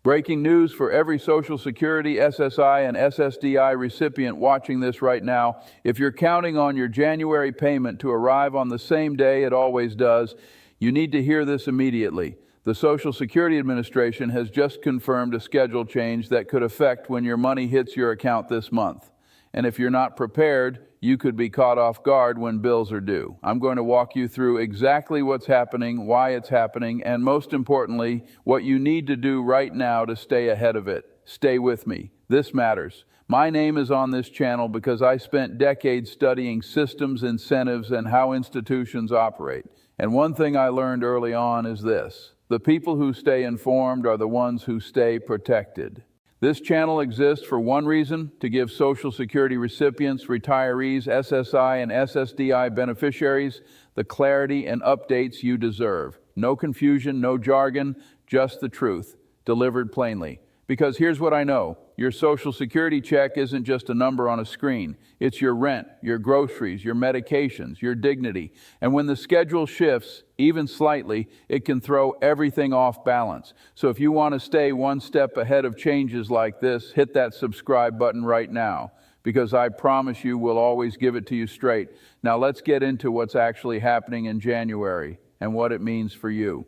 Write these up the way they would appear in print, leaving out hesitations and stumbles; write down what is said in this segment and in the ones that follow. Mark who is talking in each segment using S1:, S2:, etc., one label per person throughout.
S1: Breaking news for every Social Security, SSI, and SSDI recipient watching this right now. If you're counting on your January payment to arrive on the same day it always does, you need to hear this immediately. The Social Security Administration has just confirmed a schedule change that could affect when your money hits your account this month. And if you're not prepared, you could be caught off guard when bills are due. I'm going to walk you through exactly what's happening, why it's happening, and most importantly, what you need to do right now to stay ahead of it. Stay with me. This matters. My name is on this channel because I spent decades studying systems, incentives, and how institutions operate. And one thing I learned early on is this: the people who stay informed are the ones who stay protected. This channel exists for one reason: to give Social Security recipients, retirees, SSI and SSDI beneficiaries the clarity and updates you deserve. No confusion, no jargon, just the truth, delivered plainly. Because here's what I know: your Social Security check isn't just a number on a screen. It's your rent, your groceries, your medications, your dignity. And when the schedule shifts, even slightly, it can throw everything off balance. So if you want to stay one step ahead of changes like this, hit that subscribe button right now, because I promise you we'll always give it to you straight. Now let's get into what's actually happening in January and what it means for you.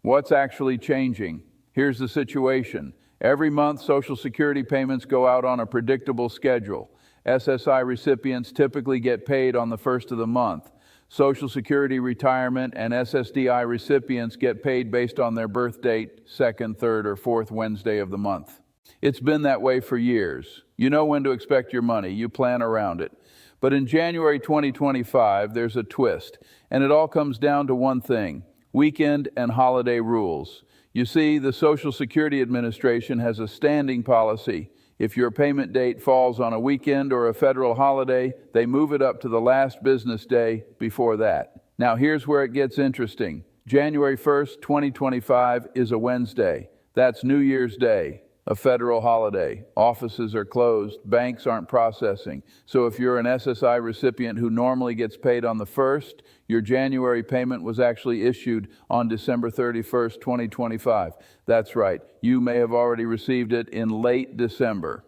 S1: What's actually changing? Here's the situation. Every month, Social Security payments go out on a predictable schedule. SSI recipients typically get paid on the first of the month. Social Security, retirement, and SSDI recipients get paid based on their birth date, second, third, or fourth Wednesday of the month. It's been that way for years. You know when to expect your money. You plan around it. But in January 2025, there's a twist, and it all comes down to one thing: weekend and holiday rules. You see, the Social Security Administration has a standing policy. If your payment date falls on a weekend or a federal holiday, they move it up to the last business day before that. Now here's where it gets interesting. January 1st, 2025 is a Wednesday. That's New Year's Day, a federal holiday. Offices are closed, banks aren't processing. So if you're an SSI recipient who normally gets paid on the 1st, your January payment was actually issued on December 31st, 2025. That's right, you may have already received it in late December.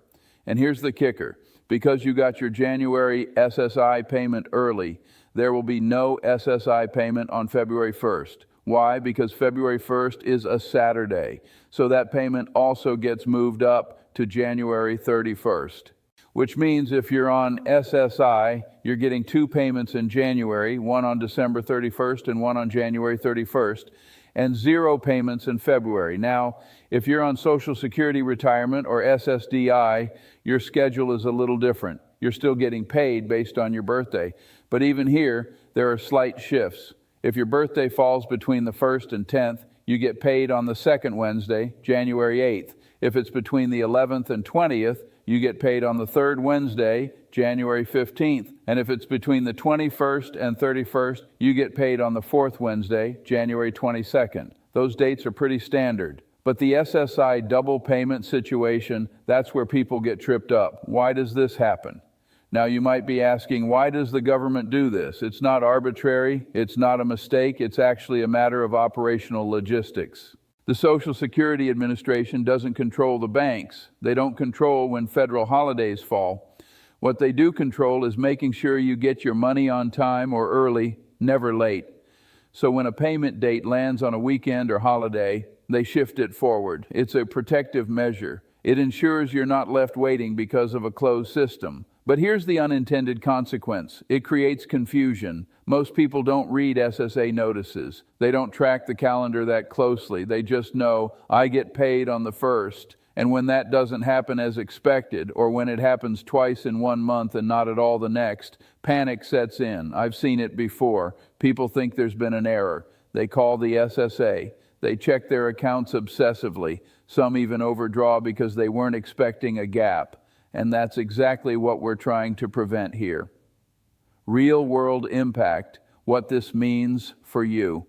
S1: And here's the kicker: because you got your January SSI payment early, there will be no SSI payment on February 1st. Why? Because February 1st is a Saturday. So that payment also gets moved up to January 31st. Which means if you're on SSI, you're getting two payments in January, one on December 31st and one on January 31st, and zero payments in February. Now, if you're on Social Security, retirement, or SSDI, your schedule is a little different. You're still getting paid based on your birthday. But even here, there are slight shifts. If your birthday falls between the 1st and 10th, you get paid on the second Wednesday, January 8th. If it's between the 11th and 20th, you get paid on the third Wednesday, January 15th. And if it's between the 21st and 31st, you get paid on the fourth Wednesday, January 22nd. Those dates are pretty standard. But the SSI double payment situation, that's where people get tripped up. Why does this happen? Now you might be asking, why does the government do this? It's not arbitrary, it's not a mistake, it's actually a matter of operational logistics. The Social Security Administration doesn't control the banks. They don't control when federal holidays fall. What they do control is making sure you get your money on time or early, never late. So when a payment date lands on a weekend or holiday, they shift it forward. It's a protective measure. It ensures you're not left waiting because of a closed system. But here's the unintended consequence. It creates confusion. Most people don't read SSA notices. They don't track the calendar that closely. They just know, I get paid on the 1st. And when that doesn't happen as expected, or when it happens twice in 1 month and not at all the next, panic sets in. I've seen it before. People think there's been an error. They call the SSA. They check their accounts obsessively. Some even overdraw because they weren't expecting a gap. And that's exactly what we're trying to prevent here. Real-world impact, what this means for you.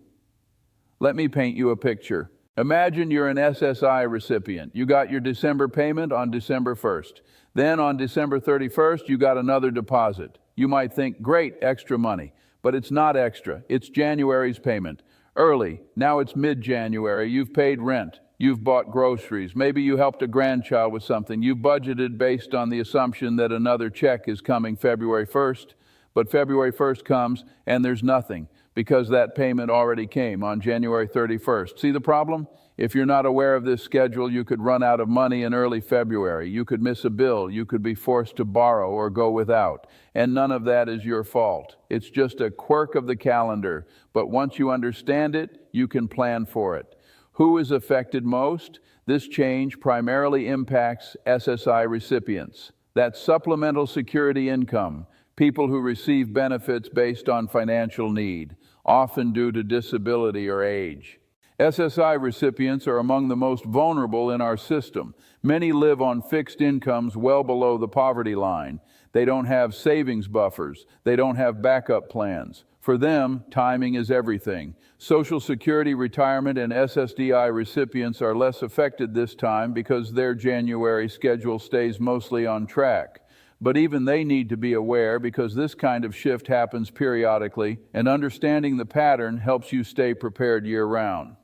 S1: Let me paint you a picture. Imagine you're an SSI recipient. You got your December payment on December 1st. Then on December 31st, you got another deposit. You might think, great, extra money. But it's not extra. It's January's payment. Early. Now it's mid-January. You've paid rent. You've bought groceries. Maybe you helped a grandchild with something. You've budgeted based on the assumption that another check is coming February 1st, but February 1st comes and there's nothing because that payment already came on January 31st. See the problem? If you're not aware of this schedule, you could run out of money in early February. You could miss a bill. You could be forced to borrow or go without. And none of that is your fault. It's just a quirk of the calendar. But once you understand it, you can plan for it. Who is affected most? This change primarily impacts SSI recipients. That's supplemental security income, people who receive benefits based on financial need, often due to disability or age. SSI recipients are among the most vulnerable in our system. Many live on fixed incomes well below the poverty line. They don't have savings buffers. They don't have backup plans. For them, timing is everything. Social Security, retirement, and SSDI recipients are less affected this time because their January schedule stays mostly on track. But even they need to be aware because this kind of shift happens periodically, and understanding the pattern helps you stay prepared year-round.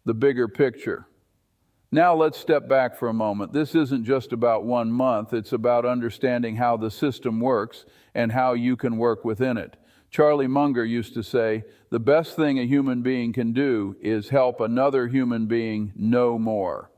S1: The bigger picture. Now let's step back for a moment. This isn't just about 1 month. It's about understanding how the system works and how you can work within it. Charlie Munger used to say, the best thing a human being can do is help another human being know more.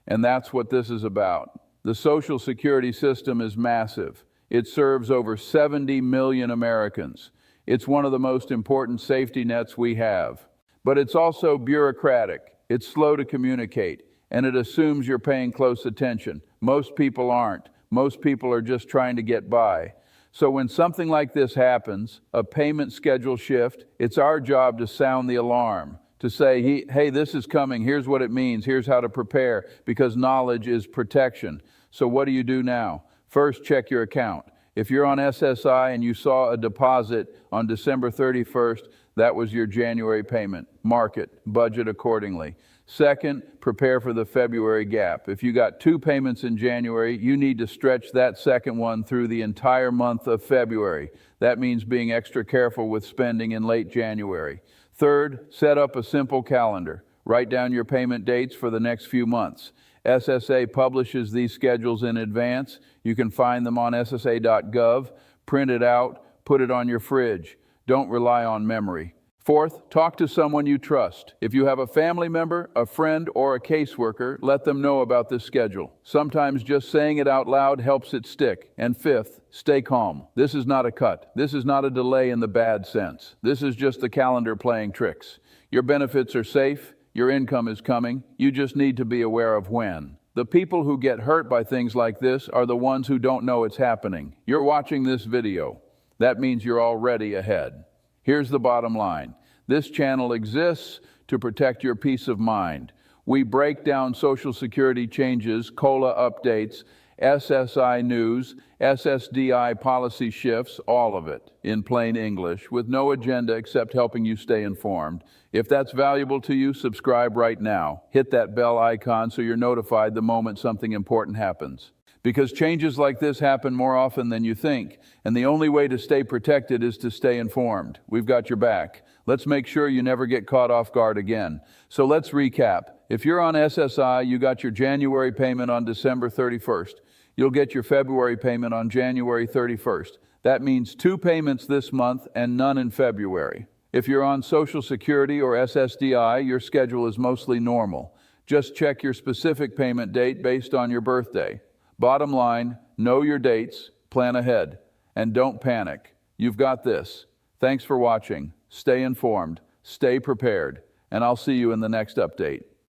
S1: And that's what this is about. The Social Security system is massive. It serves over 70 million Americans. It's one of the most important safety nets we have. But it's also bureaucratic. It's slow to communicate, and it assumes you're paying close attention. Most people aren't. Most people are just trying to get by. So when something like this happens, a payment schedule shift, it's our job to sound the alarm, to say, hey, this is coming, here's what it means, here's how to prepare, because knowledge is protection. So what do you do now? First, check your account. If you're on SSI and you saw a deposit on December 31st, that was your January payment. Mark it, budget accordingly. Second, prepare for the February gap. If you got 2 payments in January, you need to stretch that second one through the entire month of February. That means being extra careful with spending in late January. Third, set up a simple calendar. Write down your payment dates for the next few months. SSA publishes these schedules in advance. You can find them on ssa.gov. Print it out, put it on your fridge. Don't rely on memory. Fourth, talk to someone you trust. If you have a family member, a friend, or a caseworker, let them know about this schedule. Sometimes just saying it out loud helps it stick. And fifth, stay calm. This is not a cut. This is not a delay in the bad sense. This is just the calendar playing tricks. Your benefits are safe. Your income is coming. You just need to be aware of when. The people who get hurt by things like this are the ones who don't know it's happening. You're watching this video. That means you're already ahead. Here's the bottom line. This channel exists to protect your peace of mind. We break down Social Security changes, COLA updates, SSI news, SSDI policy shifts, all of it in plain English, with no agenda except helping you stay informed. If that's valuable to you, subscribe right now. Hit that bell icon so you're notified the moment something important happens. Because changes like this happen more often than you think, and the only way to stay protected is to stay informed. We've got your back. Let's make sure you never get caught off guard again. So let's recap. If you're on SSI, you got your January payment on December 31st. You'll get your February payment on January 31st. That means 2 payments this month and none in February. If you're on Social Security or SSDI, your schedule is mostly normal. Just check your specific payment date based on your birthday. Bottom line, know your dates, plan ahead, and don't panic. You've got this. Thanks for watching. Stay informed, stay prepared, and I'll see you in the next update.